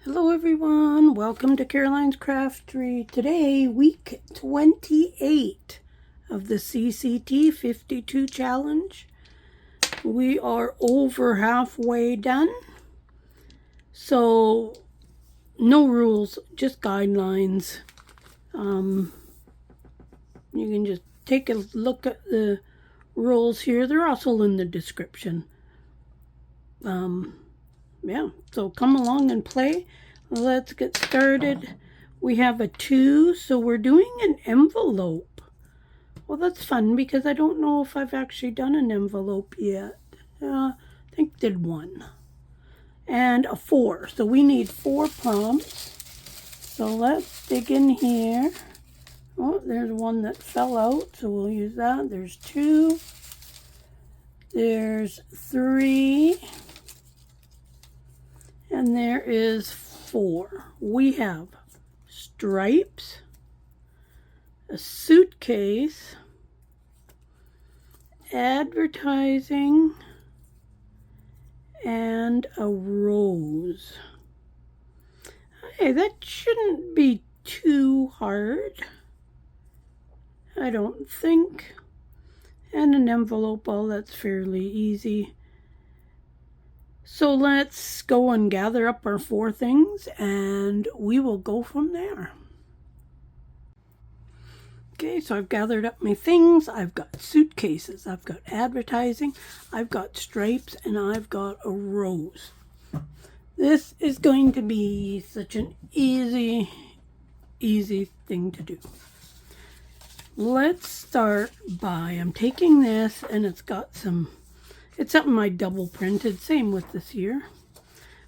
Hello everyone, welcome to Caroline's Craftery. Today, week 28 of the CCT 52 challenge. We are over halfway done. So, no rules, just guidelines. You can just take a look at the rules here. They're also in the description. Yeah, so come along and play. Let's get started. We have a 2, so we're doing an envelope. Well, that's fun because I don't know if I've actually done an envelope yet. I think I did 1. And a 4, so we need 4 prompts. So let's dig in here. Oh, there's one that fell out, so we'll use that. There's 2. There's 3. And there is 4. We have stripes, a suitcase, advertising, and a rose. Hey, that shouldn't be too hard, I don't think. And an envelope, well, that's fairly easy. So let's go and gather up our 4 things and we will go from there. Okay, so I've gathered up my things. I've got suitcases, I've got advertising, I've got stripes, and I've got a rose. This is going to be such an easy thing to do. Let's start by, I'm taking this and it's got some, it's something I double printed, same with this here.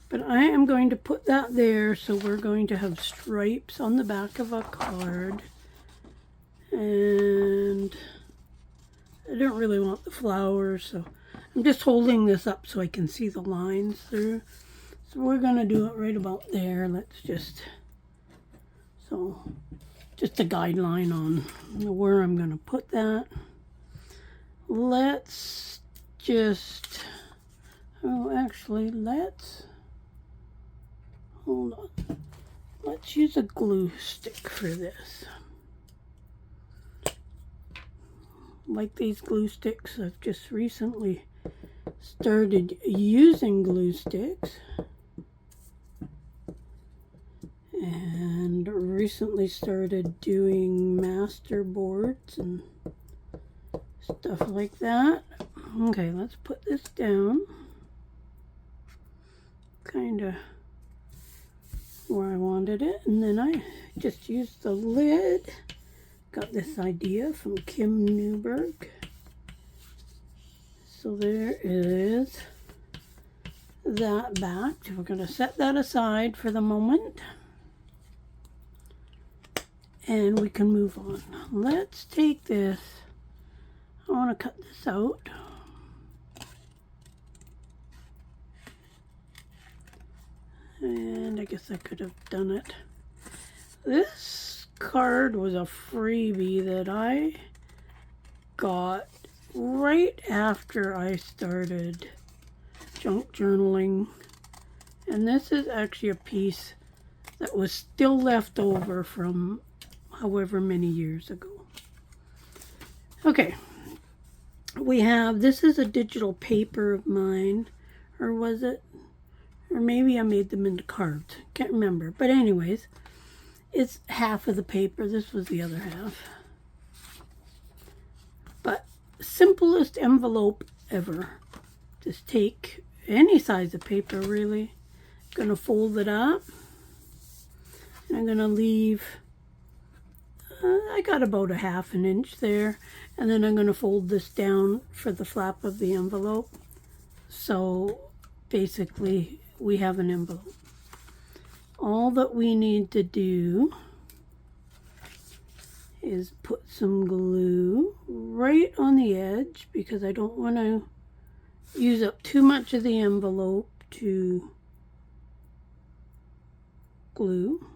But I am going to put that there, so we're going to have stripes on the back of a card. And I don't really want the flowers, so I'm just holding this up so I can see the lines through. So we're going to do it right about there. Let's just, so just a guideline on where I'm going to put that. Let's just, oh, actually, hold on. Let's use a glue stick for this. Like these glue sticks, I've just recently started using glue sticks. And recently started doing master boards and stuff like that. Okay, let's put this down. Kind of where I wanted it. And then I just used the lid. Got this idea from Kim Newberg. So there is that back. We're going to set that aside for the moment. And we can move on. Let's take this. I want to cut this out. And I guess I could have done it. This card was a freebie that I got right after I started junk journaling. And this is actually a piece that was still left over from however many years ago. Okay, we have, this is a digital paper of mine, or was it? Or maybe I made them into cards. Can't remember. But anyways, it's half of the paper. This was the other half. But simplest envelope ever. Just take any size of paper, really. Gonna fold it up. And I'm gonna leave, I got about a ½ inch there. And then I'm gonna fold this down for the flap of the envelope. So basically, we have an envelope. All that we need to do is put some glue right on the edge because I don't want to use up too much of the envelope to glue.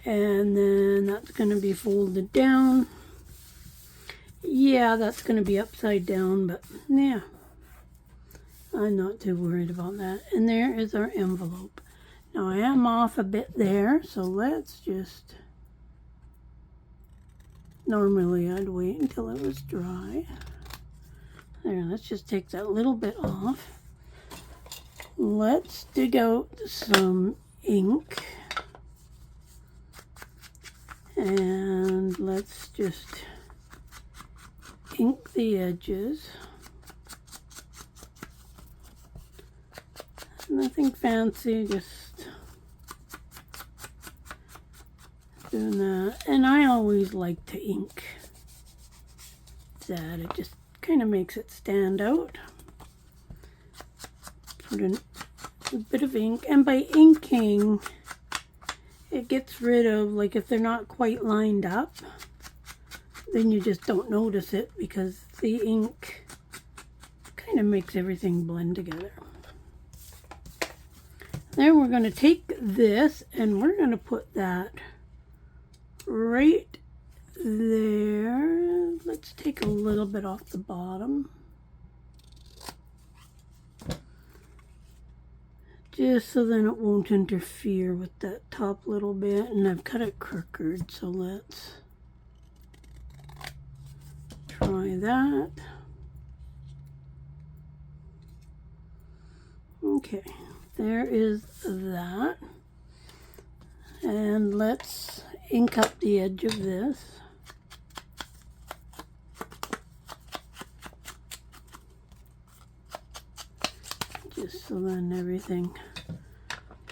And then that's going to be folded down. Yeah, that's going to be upside down, but yeah. I'm not too worried about that. And there is our envelope. Now I am off a bit there, so let's just, normally I'd wait until it was dry. There, let's just take that little bit off. Let's dig out some ink. And let's just ink the edges. Nothing fancy, just doing that. And I always like to ink that. It just kind of makes it stand out. Put in a bit of ink, and by inking, it gets rid of, like, if they're not quite lined up, then you just don't notice it because the ink kind of makes everything blend together. Then we're going to take this and we're going to put that right there. Let's take a little bit off the bottom. Just so then it won't interfere with that top little bit. And I've cut it crooked, so let's try that. Okay, there is that. And let's ink up the edge of this. Just so then everything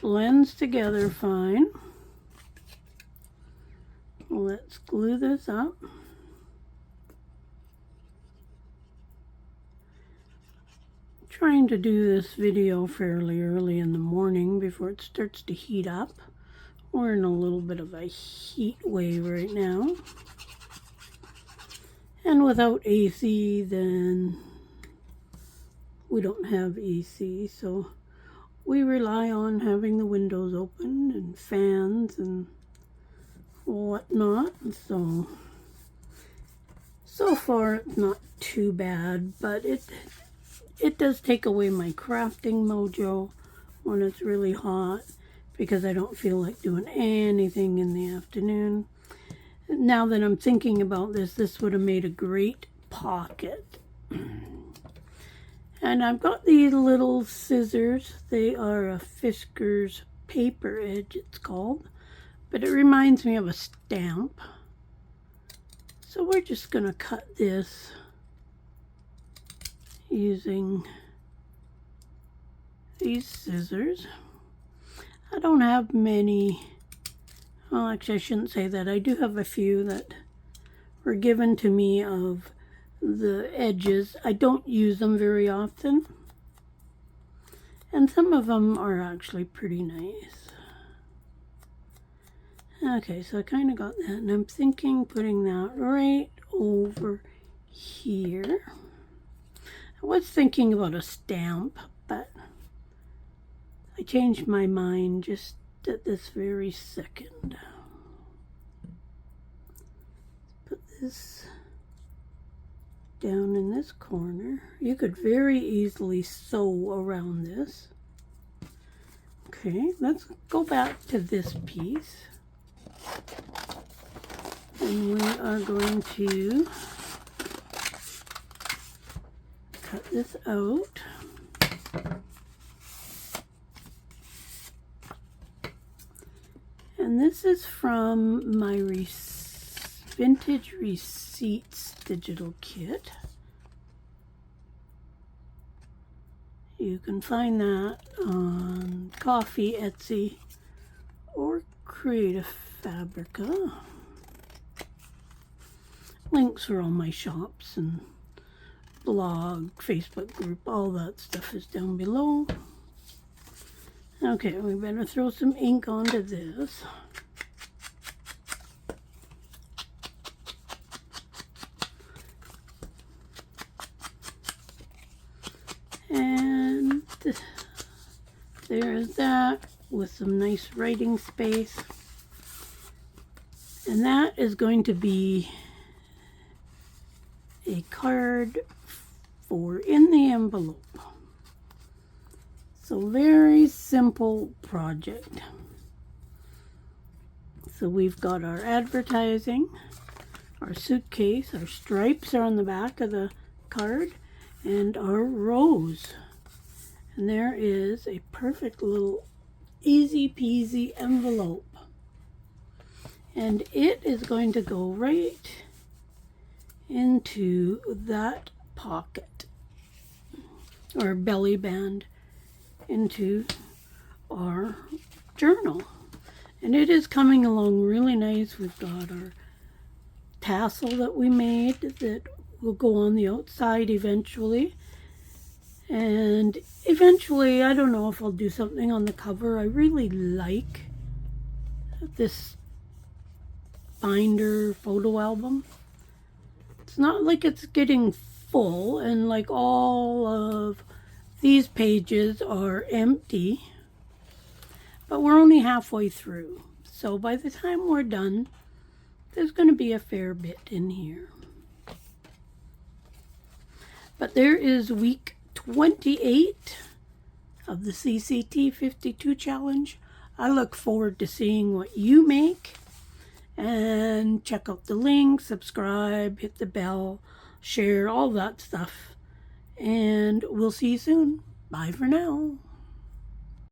blends together fine. Let's glue this up. Trying to do this video fairly early in the morning before it starts to heat up. We're in a little bit of a heat wave right now. And without AC, then we don't have AC, so we rely on having the windows open and fans and whatnot. So far it's not too bad, but it does take away my crafting mojo when it's really hot because I don't feel like doing anything in the afternoon. Now that I'm thinking about this, this would have made a great pocket. And I've got these little scissors. They are a Fiskars paper edge, it's called. But it reminds me of a stamp. So we're just going to cut this using these scissors. I don't have many. Well, actually, I shouldn't say that. I do have a few that were given to me of the edges. I don't use them very often. And some of them are actually pretty nice. Okay, so I kind of got that. And I'm thinking putting that right over here. I was thinking about a stamp, but I changed my mind just at this very second. Put this down in this corner. You could very easily sew around this. Okay, let's go back to this piece. And we are going to cut this out. And this is from my Vintage Receipts digital kit. You can find that on Coffee, Etsy, or Creative Fabrica. Links for all my shops and blog, Facebook group, all that stuff is down below. Okay, we better throw some ink onto this. And there's that with some nice writing space. And that is going to be a card for in the envelope. So very simple project. So we've got our advertising, our suitcase, our stripes are on the back of the card, and our rose. And there is a perfect little easy peasy envelope. And it is going to go right into that pocket or belly band into our journal. And it is coming along really nice. We've got our tassel that we made that will go on the outside eventually. And eventually, I don't know if I'll do something on the cover. I really like this binder photo album. It's not like it's getting full, and like all of these pages are empty, but we're only halfway through. So by the time we're done, there's going to be a fair bit in here. But there is week 28 of the CCT 52 challenge. I look forward to seeing what you make. And check out the link, subscribe, hit the bell, share, all that stuff. And we'll see you soon. Bye for now.